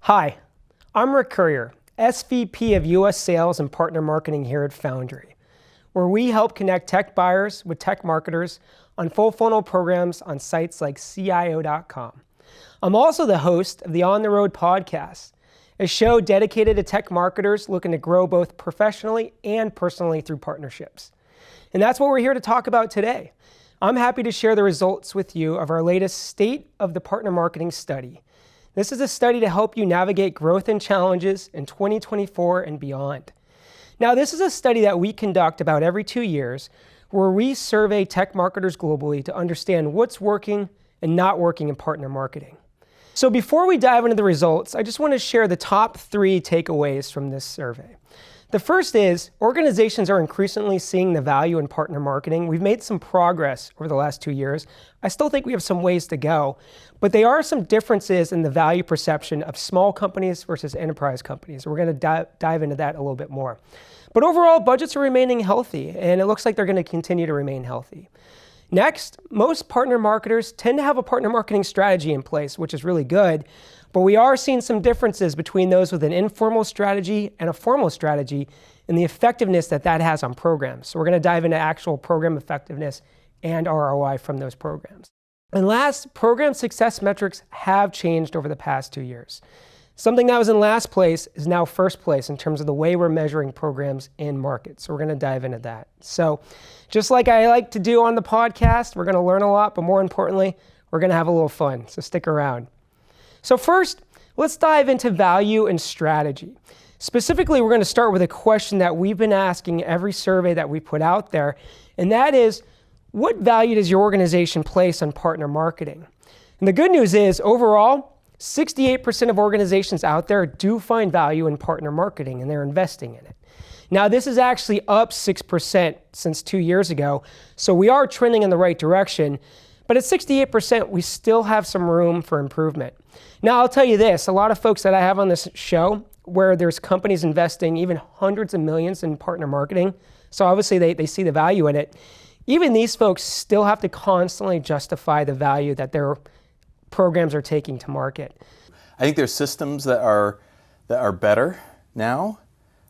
Hi, I'm Rick Courier, SVP of US Sales and Partner Marketing here at Foundry, where we help connect tech buyers with tech marketers on full funnel programs on sites like CIO.com. I'm also the host of the On the Road podcast, a show dedicated to tech marketers looking to grow both professionally and personally through partnerships. And that's what we're here to talk about today. I'm happy to share the results with you of our latest State of the Partner Marketing study. This is a study to help you navigate growth and challenges in 2024 and beyond. Now, this is a study that we conduct about every 2 years where we survey tech marketers globally to understand what's working and not working in partner marketing. So before we dive into the results, I just want to share the top 3 takeaways from this survey. The first is organizations are increasingly seeing the value in partner marketing. We've made some progress over the last 2 years. I still think we have some ways to go, but there are some differences in the value perception of small companies versus enterprise companies. We're going to dive into that a little bit more. But overall, budgets are remaining healthy, and it looks like they're going to continue to remain healthy. Next, most partner marketers tend to have a partner marketing strategy in place, which is really good, but we are seeing some differences between those with an informal strategy and a formal strategy and the effectiveness that that has on programs. So we're going to dive into actual program effectiveness and ROI from those programs. And last, program success metrics have changed over the past 2 years. Something that was in last place is now first place in terms of the way we're measuring programs in market. So we're going to dive into that. So just like I like to do on the podcast, we're going to learn a lot, but more importantly, we're going to have a little fun. So stick around. So first, let's dive into value and strategy. Specifically, we're going to start with a question that we've been asking every survey that we put out there, and that is, what value does your organization place on partner marketing? And the good news is, overall, 68% of organizations out there do find value in partner marketing, and they're investing in it. Now, this is actually up 6% since 2 years ago, so we are trending in the right direction, but at 68%, we still have some room for improvement. Now, I'll tell you this, a lot of folks that I have on this show, where there's companies investing even hundreds of millions in partner marketing, so obviously they see the value in it, even these folks still have to constantly justify the value that their programs are taking to market. I think there's systems that are better now,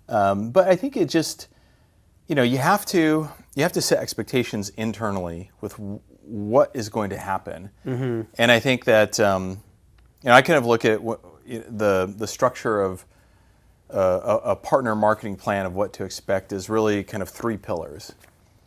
but I think it just, you have to set expectations internally with what is going to happen. Mm-hmm. And I think that I kind of look at the structure of a partner marketing plan of what to expect is really kind of 3 pillars.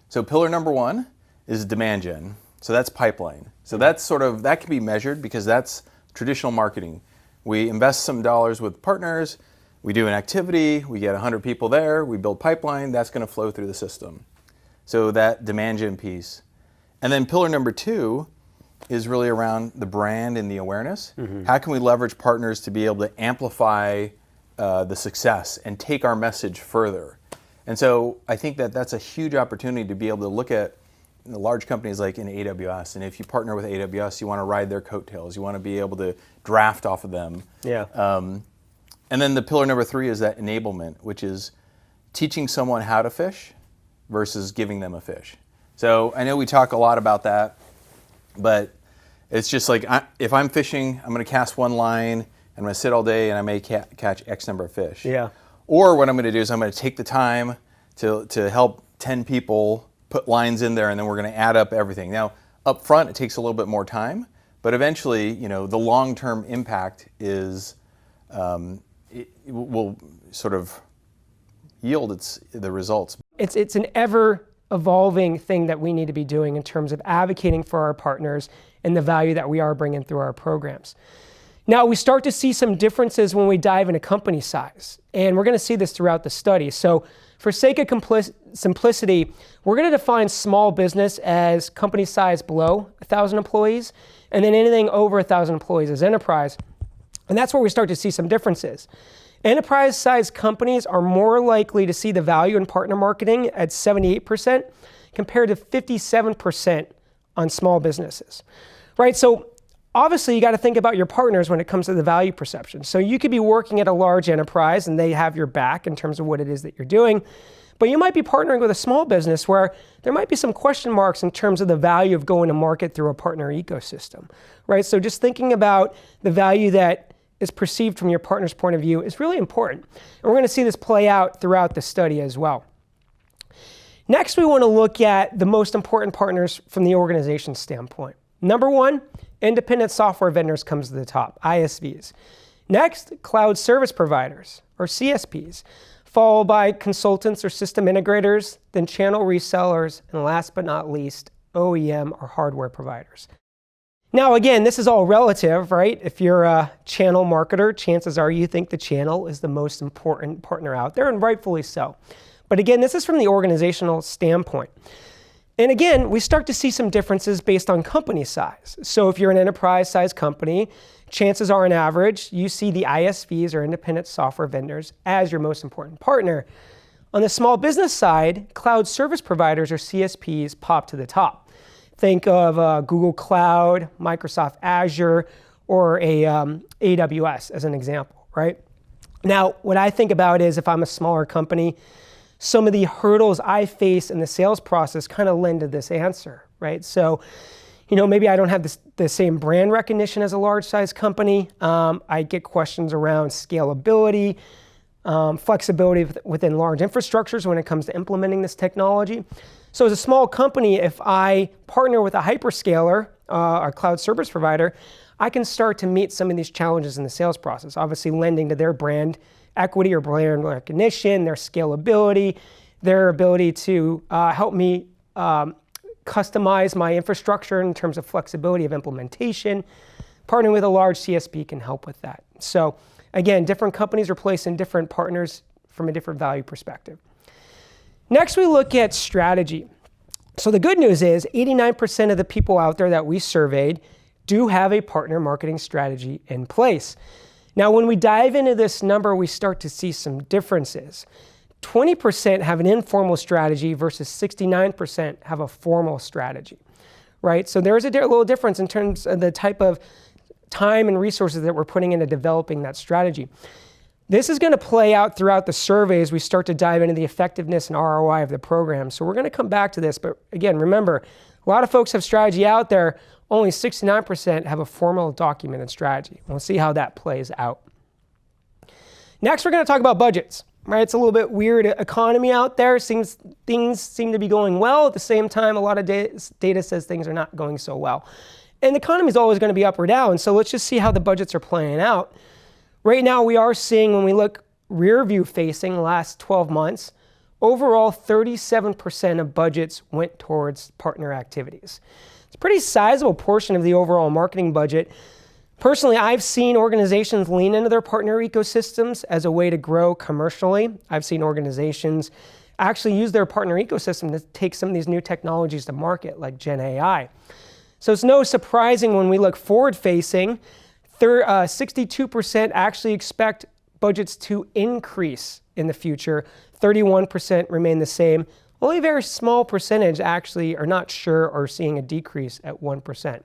So pillar number 1 is demand gen. So that's pipeline. So that's that can be measured because that's traditional marketing. We invest some dollars with partners, we do an activity, we get 100 people there, we build pipeline, that's going to flow through the system. So that demand gen piece. And then pillar number 2 is really around the brand and the awareness. Mm-hmm. How can we leverage partners to be able to amplify the success and take our message further? And so I think that that's a huge opportunity to be able to look at the large companies like in AWS. And if you partner with AWS, you want to ride their coattails. You want to be able to draft off of them. Yeah. And then the pillar number 3 is that enablement, which is teaching someone how to fish versus giving them a fish. So I know we talk a lot about that, but it's just like if I'm fishing, I'm going to cast one line, I'm going to sit all day, and I may catch X number of fish. Yeah. Or what I'm going to do is I'm going to take the time to help 10 people put lines in there, and then we're going to add up everything. Now, up front, it takes a little bit more time, but eventually, the long-term impact is it will sort of yield the results. It's an ever-evolving thing that we need to be doing in terms of advocating for our partners and the value that we are bringing through our programs. Now, we start to see some differences when we dive into company size, and we're going to see this throughout the study. So for sake of simplicity, we're going to define small business as company size below 1,000 employees, and then anything over 1,000 employees as enterprise. And that's where we start to see some differences. Enterprise-sized companies are more likely to see the value in partner marketing at 78% compared to 57% on small businesses, right? So obviously, you got to think about your partners when it comes to the value perception. So you could be working at a large enterprise and they have your back in terms of what it is that you're doing. But you might be partnering with a small business where there might be some question marks in terms of the value of going to market through a partner ecosystem, right? So just thinking about the value that is perceived from your partner's point of view is really important. And we're going to see this play out throughout the study as well. Next, we want to look at the most important partners from the organization standpoint. Number one, independent software vendors comes to the top, ISVs. Next, cloud service providers, or CSPs, followed by consultants or system integrators, then channel resellers, and last but not least, OEM or hardware providers. Now again, this is all relative, right? If you're a channel marketer, chances are you think the channel is the most important partner out there, and rightfully so. But again, this is from the organizational standpoint. And again, we start to see some differences based on company size. So if you're an enterprise-sized company, chances are on average, you see the ISVs or independent software vendors as your most important partner. On the small business side, cloud service providers or CSPs pop to the top. Think of Google Cloud, Microsoft Azure, or AWS as an example, right? Now, what I think about is if I'm a smaller company, some of the hurdles I face in the sales process kind of lend to this answer, right? So, maybe I don't have the same brand recognition as a large size company. I get questions around scalability, flexibility within large infrastructures when it comes to implementing this technology. So as a small company, if I partner with a hyperscaler, or cloud service provider, I can start to meet some of these challenges in the sales process, obviously lending to their brand equity or brand recognition, their scalability, their ability to help me customize my infrastructure in terms of flexibility of implementation. Partnering with a large CSP can help with that. So again, different companies are placing different partners from a different value perspective. Next, we look at strategy. So the good news is 89% of the people out there that we surveyed do have a partner marketing strategy in place. Now, when we dive into this number, we start to see some differences. 20% have an informal strategy versus 69% have a formal strategy, right? So there's a little difference in terms of the type of time and resources that we're putting into developing that strategy. This is going to play out throughout the survey as we start to dive into the effectiveness and ROI of the program. So we're going to come back to this, but again, remember, a lot of folks have strategy out there. Only 69% have a formal documented strategy. We'll see how that plays out. Next, we're going to talk about budgets. Right? It's a little bit weird economy out there. Things seem to be going well. At the same time, a lot of data says things are not going so well. And the economy is always going to be up or down. So let's just see how the budgets are playing out. Right now, we are seeing, when we look rear view facing the last 12 months, overall 37% of budgets went towards partner activities. It's a pretty sizable portion of the overall marketing budget. Personally, I've seen organizations lean into their partner ecosystems as a way to grow commercially. I've seen organizations actually use their partner ecosystem to take some of these new technologies to market, like Gen AI. So it's no surprising when we look forward-facing, 62% actually expect budgets to increase in the future. 31% remain the same. Only a very small percentage actually are not sure or seeing a decrease at 1%.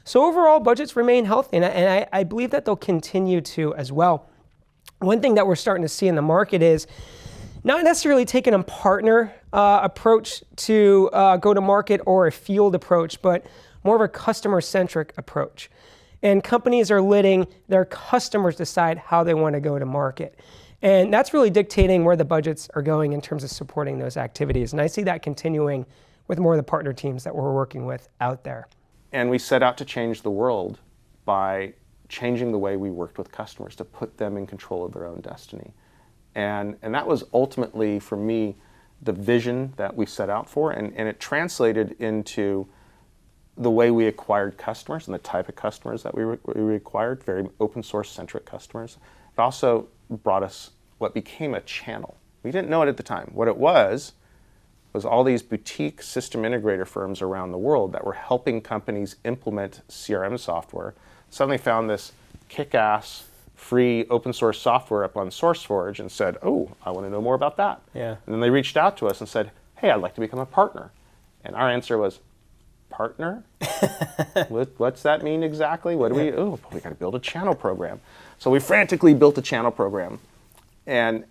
So overall, budgets remain healthy, and I believe that they'll continue to as well. One thing that we're starting to see in the market is not necessarily taking a partner approach to go to market or a field approach, but more of a customer-centric approach. And companies are letting their customers decide how they want to go to market. And that's really dictating where the budgets are going in terms of supporting those activities. And I see that continuing with more of the partner teams that we're working with out there. And we set out to change the world by changing the way we worked with customers to put them in control of their own destiny. And that was ultimately, for me, the vision that we set out for. And it translated into the way we acquired customers and the type of customers that we acquired, very open source centric customers. It also brought us what became a channel. We didn't know it at the time. What it was all these boutique system integrator firms around the world that were helping companies implement CRM software. Suddenly found this kick-ass, free open source software up on SourceForge and said, oh, I want to know more about that. Yeah. And then they reached out to us and said, hey, I'd like to become a partner. And our answer was, partner? What's that mean exactly? What do we, we got to build a channel program. So we frantically built a channel program. And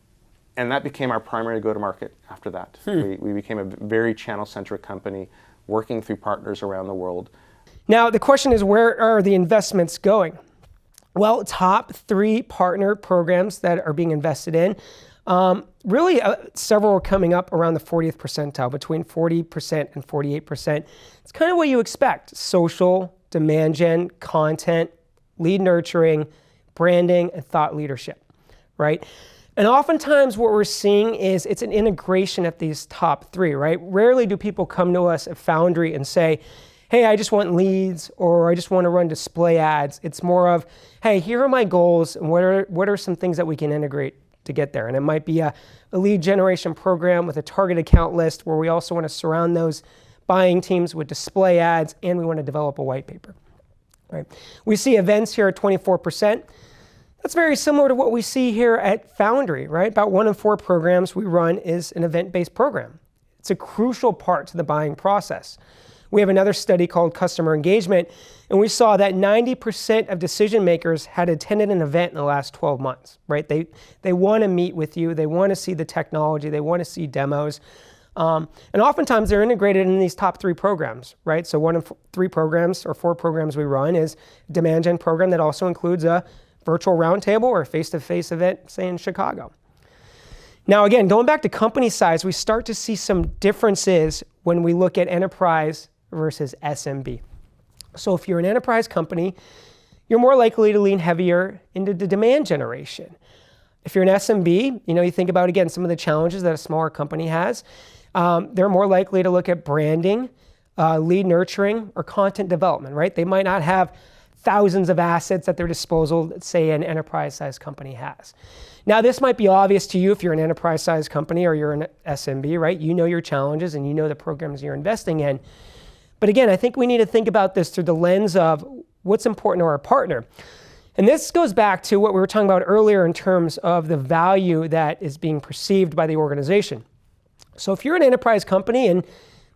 And that became our primary go-to-market after that. We became a very channel-centric company working through partners around the world. Now, the question is, where are the investments going? Well, top 3 partner programs that are being invested in. Really, several are coming up around the 40th percentile, between 40% and 48%. It's kind of what you expect. Social, demand gen, content, lead nurturing, branding, and thought leadership, right? And oftentimes what we're seeing is it's an integration at these top 3, right? Rarely do people come to us at Foundry and say, hey, I just want leads, or I just want to run display ads. It's more of, hey, here are my goals, and what are some things that we can integrate to get there? And it might be a lead generation program with a target account list where we also want to surround those buying teams with display ads, and we want to develop a white paper, right? We see events here at 24%. That's very similar to what we see here at Foundry, right? About 1 in 4 programs we run is an event-based program. It's a crucial part to the buying process. We have another study called Customer Engagement, and we saw that 90% of decision makers had attended an event in the last 12 months, right? They want to meet with you. They want to see the technology. They want to see demos. And oftentimes they're integrated in these top 3 programs, right? So 1 in 3 programs or 4 programs we run is a demand gen program that also includes a virtual roundtable or a face-to-face event, say in Chicago. Now, again, going back to company size, we start to see some differences when we look at enterprise versus SMB. So if you're an enterprise company, you're more likely to lean heavier into the demand generation. If you're an SMB, you think about, again, some of the challenges that a smaller company has. They're more likely to look at branding, lead nurturing, or content development, right? They might not have thousands of assets at their disposal that, say, an enterprise-sized company has. Now, this might be obvious to you if you're an enterprise-sized company or you're an SMB, right? You know your challenges and you know the programs you're investing in. But again, I think we need to think about this through the lens of what's important to our partner. And this goes back to what we were talking about earlier in terms of the value that is being perceived by the organization. So if you're an enterprise company and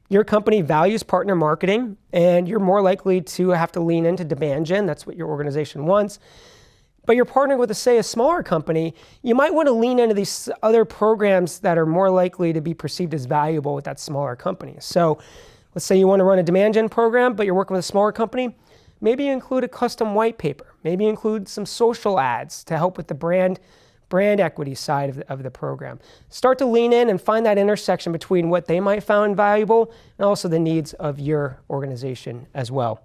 your company values partner marketing and you're more likely to have to lean into demand gen, that's what your organization wants, but you're partnering with, say, a smaller company, you might want to lean into these other programs that are more likely to be perceived as valuable with that smaller company. So let's say you want to run a demand gen program, but you're working with a smaller company. Maybe you include a custom white paper. Maybe you include some social ads to help with the brand equity side of the program. Start to lean in and find that intersection between what they might find valuable and also the needs of your organization as well.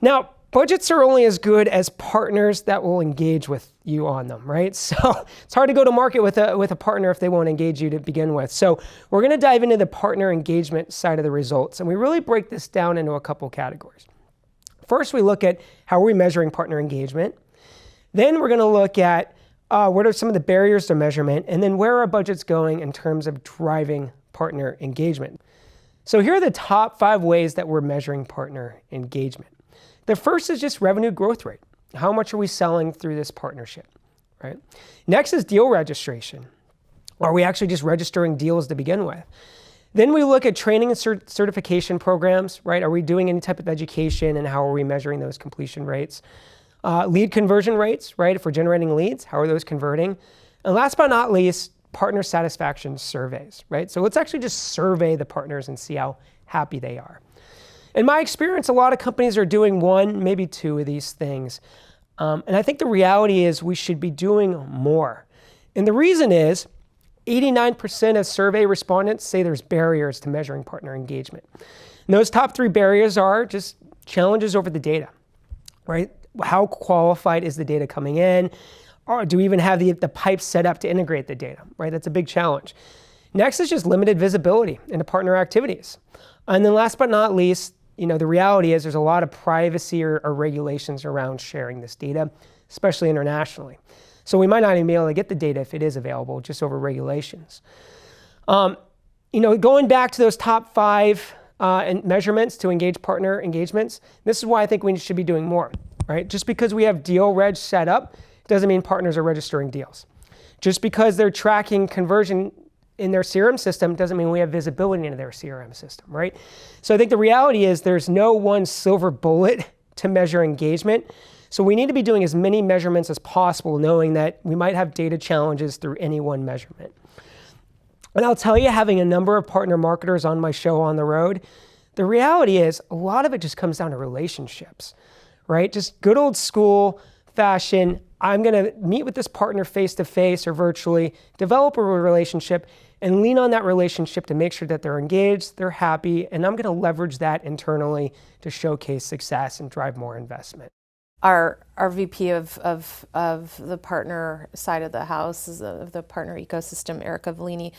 Now, budgets are only as good as partners that will engage with you on them, right? So it's hard to go to market with a partner if they won't engage you to begin with. So we're going to dive into the partner engagement side of the results, and we really break this down into a couple categories. First, we look at how are we measuring partner engagement. Then we're going to look at what are some of the barriers to measurement, and then where are budgets going in terms of driving partner engagement. So here are the top 5 ways that we're measuring partner engagement. The first is just revenue growth rate. How much are we selling through this partnership, right? Next is deal registration. Are we actually just registering deals to begin with? Then we look at training and certification programs, right? Are we doing any type of education, and how are we measuring those completion rates? Lead conversion rates, right? If we're generating leads, how are those converting? And last but not least, partner satisfaction surveys, right? So let's actually just survey the partners and see how happy they are. In my experience, a lot of companies are doing 1, maybe 2 of these things. And I think the reality is we should be doing more. And the reason is 89% of survey respondents say there's barriers to measuring partner engagement. And those top 3 barriers are just challenges over the data, right? How qualified is the data coming in? Or do we even have the pipes set up to integrate the data, right? That's a big challenge. Next is just limited visibility into partner activities. And then last but not least, the reality is there's a lot of privacy or regulations around sharing this data, especially internationally. So we might not even be able to get the data if it is available, just over regulations. Going back to those top 5 measurements to engage partner engagements, this is why I think we should be doing more, right? Just because we have deal reg set up doesn't mean partners are registering deals. Just because they're tracking conversion in their CRM system doesn't mean we have visibility into their CRM system, right? So I think the reality is there's no one silver bullet to measure engagement. So we need to be doing as many measurements as possible, knowing that we might have data challenges through any one measurement. And I'll tell you, having a number of partner marketers on my show On the Road, the reality is a lot of it just comes down to relationships, right? Just good old school fashion. I'm going to meet with this partner face-to-face or virtually, develop a relationship, and lean on that relationship to make sure that they're engaged, they're happy, and I'm going to leverage that internally to showcase success and drive more investment. Our VP of the partner side of the house, of the partner ecosystem, Erica Vellini,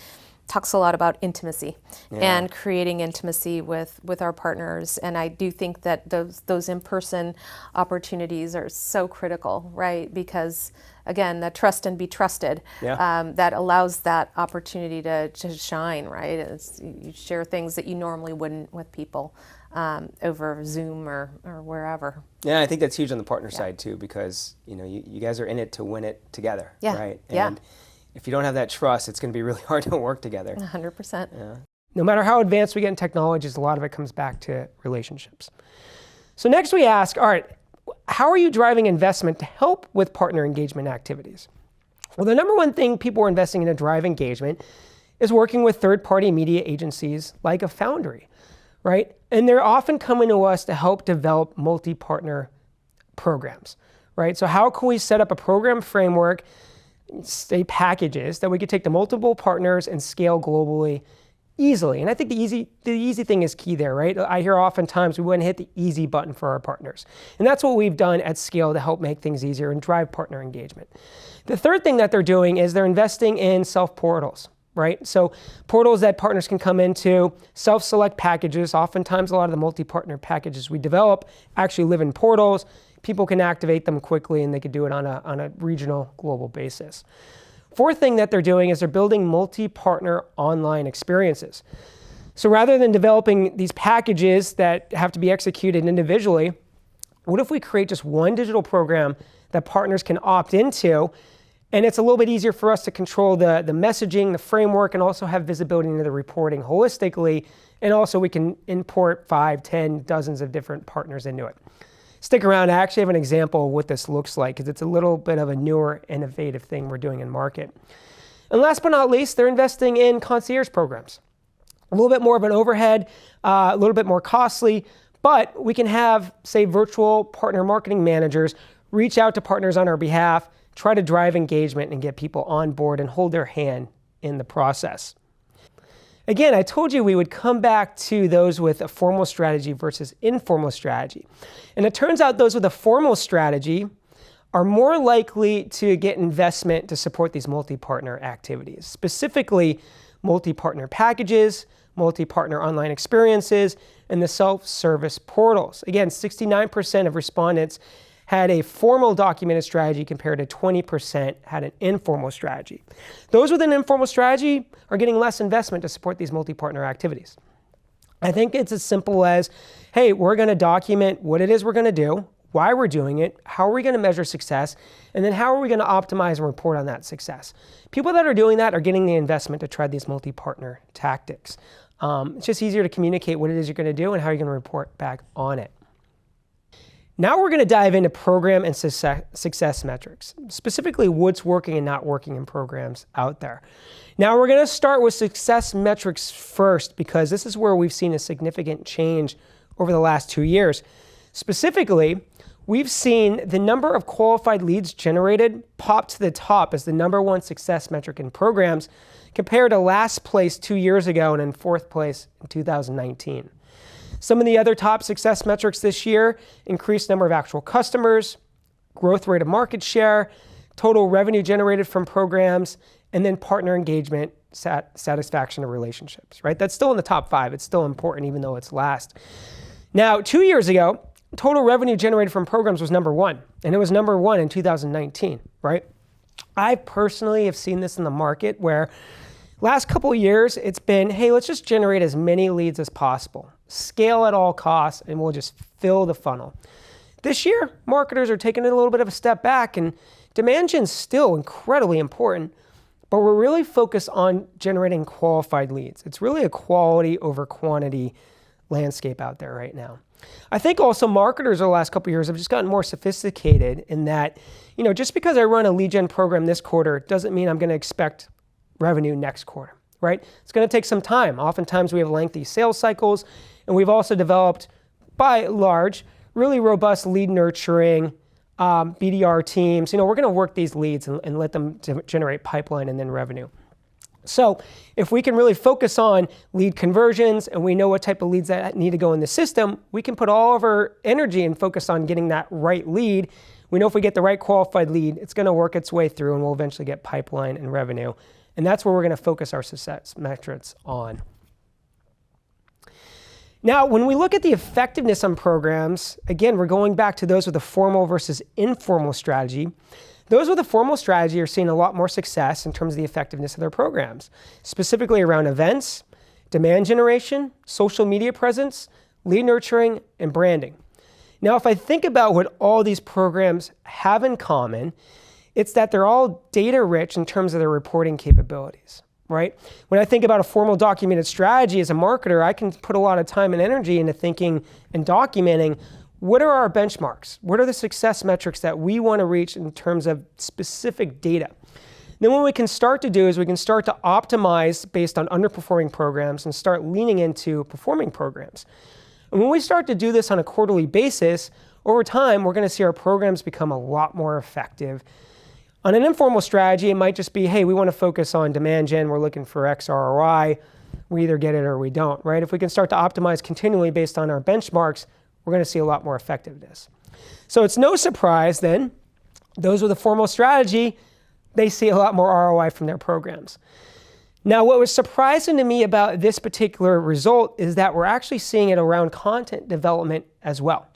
talks a lot about intimacy and creating intimacy with our partners. And I do think that those in-person opportunities are so critical, right? Because again, the trust and be trusted, that allows that opportunity to shine, right? You share things that you normally wouldn't with people over Zoom or wherever. Yeah, I think that's huge on the partner side too, because you guys are in it to win it together, right? And if you don't have that trust, it's going to be really hard to work together. 100%. Yeah. No matter how advanced we get in technologies, a lot of it comes back to relationships. So next we ask, all right, how are you driving investment to help with partner engagement activities? Well, the number one thing people are investing in to drive engagement is working with third-party media agencies like a Foundry, right? And they're often coming to us to help develop multi-partner programs, right? So how can we set up a program framework, say packages, that we could take to multiple partners and scale globally easily? And I think the easy thing is key there, right? I hear oftentimes we want to hit the easy button for our partners. And that's what we've done at scale to help make things easier and drive partner engagement. The third thing that they're doing is they're investing in self-portals, right? So portals that partners can come into, self-select packages. Oftentimes a lot of the multi-partner packages we develop actually live in portals. People can activate them quickly and they could do it on a regional, global basis. Fourth thing that they're doing is they're building multi-partner online experiences. So rather than developing these packages that have to be executed individually, what if we create just one digital program that partners can opt into, and it's a little bit easier for us to control the messaging, the framework, and also have visibility into the reporting holistically, and also we can import 5, 10, dozens of different partners into it. Stick around, I actually have an example of what this looks like, because it's a little bit of a newer, innovative thing we're doing in market. And last but not least, they're investing in concierge programs. A little bit more of an overhead, a little bit more costly, but we can have, say, virtual partner marketing managers reach out to partners on our behalf, try to drive engagement and get people on board and hold their hand in the process. Again, I told you we would come back to those with a formal strategy versus informal strategy. And it turns out those with a formal strategy are more likely to get investment to support these multi-partner activities, specifically multi-partner packages, multi-partner online experiences, and the self-service portals. Again, 69% of respondents had a formal documented strategy compared to 20% had an informal strategy. Those with an informal strategy are getting less investment to support these multi-partner activities. I think it's as simple as, hey, we're going to document what it is we're going to do, why we're doing it, how are we going to measure success, and then how are we going to optimize and report on that success. People that are doing that are getting the investment to try these multi-partner tactics. It's just easier to communicate what it is you're going to do and how you're going to report back on it. Now we're going to dive into program and success metrics, specifically what's working and not working in programs out there. Now we're going to start with success metrics first, because this is where we've seen a significant change over the last 2 years. Specifically, we've seen the number of qualified leads generated pop to the top as the number one success metric in programs, compared to last place 2 years ago and in fourth place in 2019. Some of the other top success metrics this year: increased number of actual customers, growth rate of market share, total revenue generated from programs, and then partner engagement, satisfaction of relationships, right? That's still in the top 5. It's still important even though it's last. Now, 2 years ago, total revenue generated from programs was number 1, and it was number 1 in 2019, right? I personally have seen this in the market where last couple of years, it's been, hey, let's just generate as many leads as possible, scale at all costs, and we'll just fill the funnel. This year, marketers are taking it a little bit of a step back, and demand gen's still incredibly important, but we're really focused on generating qualified leads. It's really a quality over quantity landscape out there right now. I think also marketers over the last couple of years have just gotten more sophisticated in that, just because I run a lead gen program this quarter doesn't mean I'm going to expect revenue next quarter, right? It's going to take some time. Oftentimes we have lengthy sales cycles, and we've also developed, by large, really robust lead nurturing BDR teams. We're going to work these leads and let them generate pipeline and then revenue. So if we can really focus on lead conversions and we know what type of leads that need to go in the system, we can put all of our energy and focus on getting that right lead. We know if we get the right qualified lead, it's going to work its way through and we'll eventually get pipeline and revenue. And that's where we're going to focus our success metrics on. Now, when we look at the effectiveness on programs, again, we're going back to those with a formal versus informal strategy. Those with a formal strategy are seeing a lot more success in terms of the effectiveness of their programs, specifically around events, demand generation, social media presence, lead nurturing, and branding. Now, if I think about what all these programs have in common, it's that they're all data rich in terms of their reporting capabilities, right? When I think about a formal documented strategy as a marketer, I can put a lot of time and energy into thinking and documenting what are our benchmarks? What are the success metrics that we want to reach in terms of specific data? Then what we can start to do is we can start to optimize based on underperforming programs and start leaning into performing programs. And when we start to do this on a quarterly basis, over time, we're going to see our programs become a lot more effective. On an informal strategy, it might just be, hey, we want to focus on demand gen. We're looking for X ROI. We either get it or we don't, right? If we can start to optimize continually based on our benchmarks, we're going to see a lot more effectiveness. So it's no surprise then, those with a formal strategy, they see a lot more ROI from their programs. Now, what was surprising to me about this particular result is that we're actually seeing it around content development as well,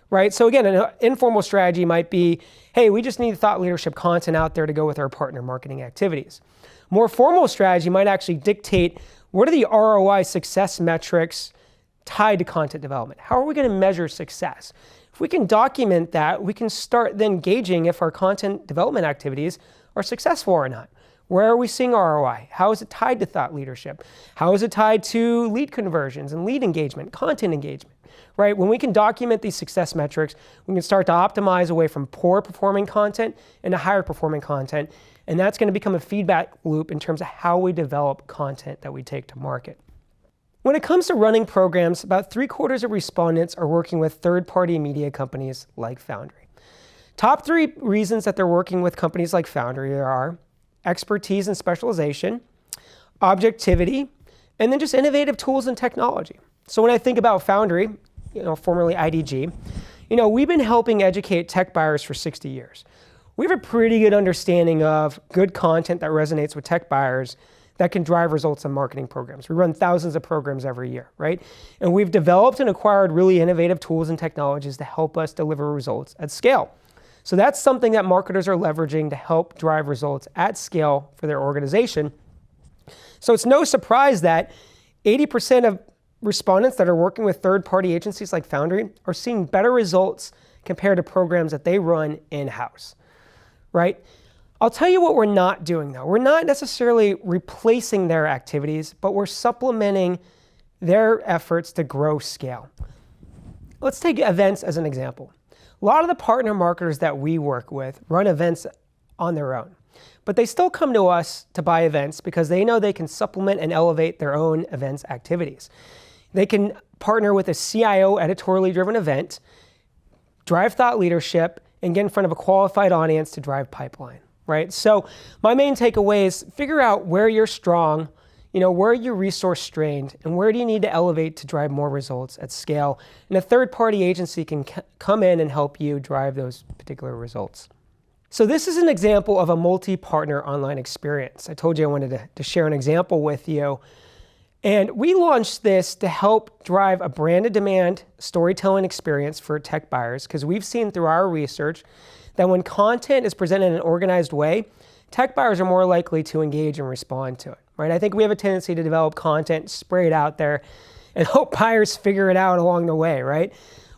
right? So again, an informal strategy might be, hey, we just need thought leadership content out there to go with our partner marketing activities. More formal strategy might actually dictate what are the ROI success metrics tied to content development. How are we going to measure success? If we can document that, we can start then gauging if our content development activities are successful or not. Where are we seeing ROI? How is it tied to thought leadership? How is it tied to lead conversions and lead engagement, content engagement, right? When we can document these success metrics, we can start to optimize away from poor performing content into higher performing content. And that's going to become a feedback loop in terms of how we develop content that we take to market. When it comes to running programs, about 3/4 of respondents are working with third-party media companies like Foundry. Top 3 reasons that they're working with companies like Foundry are expertise and specialization, objectivity, and then just innovative tools and technology. So when I think about Foundry, formerly IDG, we've been helping educate tech buyers for 60 years. We have a pretty good understanding of good content that resonates with tech buyers that can drive results in marketing programs. We run thousands of programs every year, right? And we've developed and acquired really innovative tools and technologies to help us deliver results at scale. So that's something that marketers are leveraging to help drive results at scale for their organization. So it's no surprise that 80% of respondents that are working with third-party agencies like Foundry are seeing better results compared to programs that they run in-house, right? I'll tell you what we're not doing though. We're not necessarily replacing their activities, but we're supplementing their efforts to grow scale. Let's take events as an example. A lot of the partner marketers that we work with run events on their own, but they still come to us to buy events because they know they can supplement and elevate their own events activities. They can partner with a CIO editorially driven event, drive thought leadership, and get in front of a qualified audience to drive pipeline. Right? So my main takeaway is figure out where you're strong, where you're resource strained, and where do you need to elevate to drive more results at scale. And a third-party agency can come in and help you drive those particular results. So this is an example of a multi-partner online experience. I told you I wanted to share an example with you. And we launched this to help drive a branded demand storytelling experience for tech buyers because we've seen through our research that when content is presented in an organized way, tech buyers are more likely to engage and respond to it, right? I think we have a tendency to develop content, spray it out there, and hope buyers figure it out along the way, right?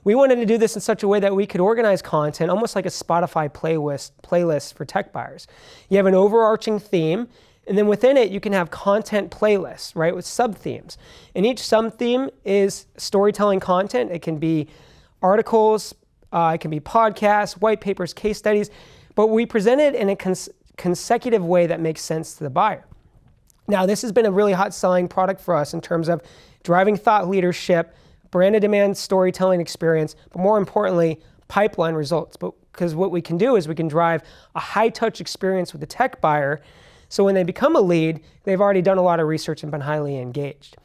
We wanted to do this in such a way that we could organize content almost like a Spotify playlist for tech buyers. You have an overarching theme, And then within it, you can have content playlists, right, with sub-themes. And each sub-theme is storytelling content. It can be articles, it can be podcasts, white papers, case studies, but we present it in a consecutive way that makes sense to the buyer. Now, this has been a really hot selling product for us in terms of driving thought leadership, branded demand storytelling experience, but more importantly, pipeline results. Because what we can do is we can drive a high-touch experience with the tech buyer, so when they become a lead, they've already done a lot of research and been highly engaged.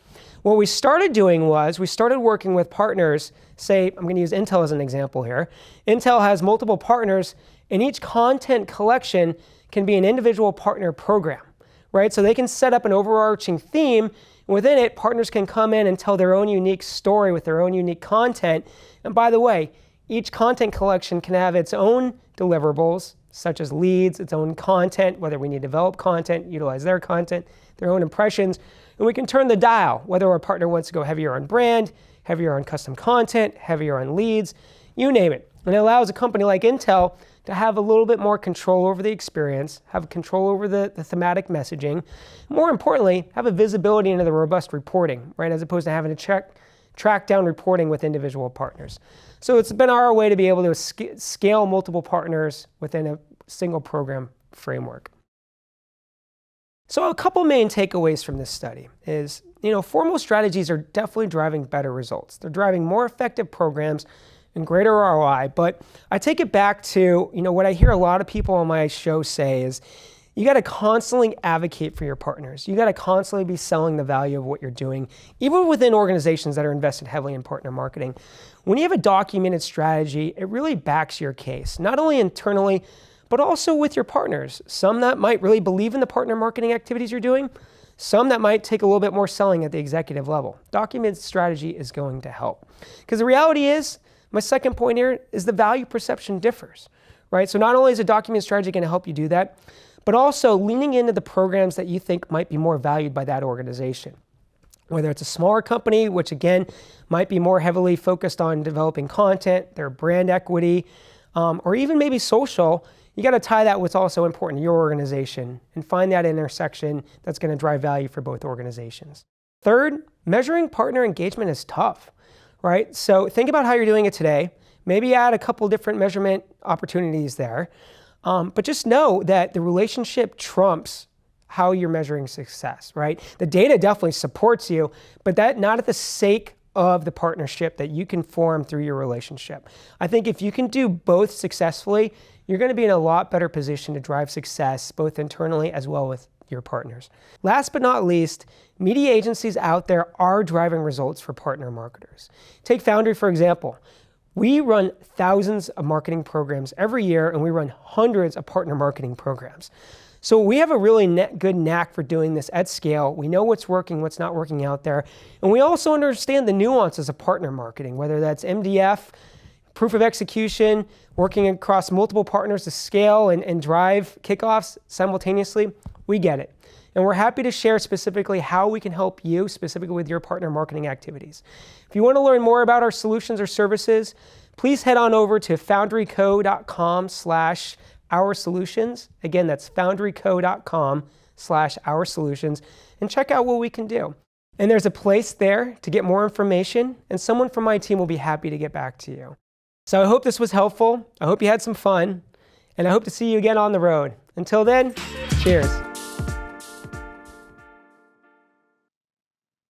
What we started doing was we started working with partners. Say, I'm going to use Intel as an example here. Intel has multiple partners, and each content collection can be an individual partner program, right? So they can set up an overarching theme. Within it, partners can come in and tell their own unique story with their own unique content. And by the way, each content collection can have its own deliverables, such as leads, its own content, whether we need to develop content, utilize their content, their own impressions. And we can turn the dial, whether our partner wants to go heavier on brand, heavier on custom content, heavier on leads, you name it. And it allows a company like Intel to have a little bit more control over the experience, have control over the thematic messaging, more importantly, have a visibility into the robust reporting, right, as opposed to having to track down reporting with individual partners. So it's been our way to be able to scale multiple partners within a single program framework. So a couple main takeaways from this study is, formal strategies are definitely driving better results. They're driving more effective programs and greater ROI, but I take it back to, what I hear a lot of people on my show say is, you got to constantly advocate for your partners. You got to constantly be selling the value of what you're doing, even within organizations that are invested heavily in partner marketing. When you have a documented strategy, it really backs your case, not only internally, but also with your partners. Some that might really believe in the partner marketing activities you're doing, some that might take a little bit more selling at the executive level. Documented strategy is going to help. Because the reality is, my second point here is the value perception differs, right? So not only is a documented strategy going to help you do that, but also leaning into the programs that you think might be more valued by that organization. Whether it's a smaller company, which again, might be more heavily focused on developing content, their brand equity, or even maybe social, you got to tie that with what's also important to your organization and find that intersection that's going to drive value for both organizations. Third, measuring partner engagement is tough, right? So think about how you're doing it today. Maybe add a couple different measurement opportunities there. But just know that the relationship trumps how you're measuring success, right? The data definitely supports you, but that not at the sake of the partnership that you can form through your relationship. I think if you can do both successfully, you're going to be in a lot better position to drive success both internally as well with your partners. Last but not least, media agencies out there are driving results for partner marketers. Take Foundry, for example. We run thousands of marketing programs every year, and we run hundreds of partner marketing programs. So we have a really good knack for doing this at scale. We know what's working, what's not working out there. And we also understand the nuances of partner marketing, whether that's MDF, proof of execution, working across multiple partners to scale and drive kickoffs simultaneously. We get it. And we're happy to share specifically how we can help you specifically with your partner marketing activities. If you want to learn more about our solutions or services, please head on over to foundryco.com/oursolutions. Again, that's foundryco.com/oursolutions, and check out what we can do. And there's a place there to get more information, and someone from my team will be happy to get back to you. So I hope this was helpful. I hope you had some fun, and I hope to see you again on the road. Until then, cheers.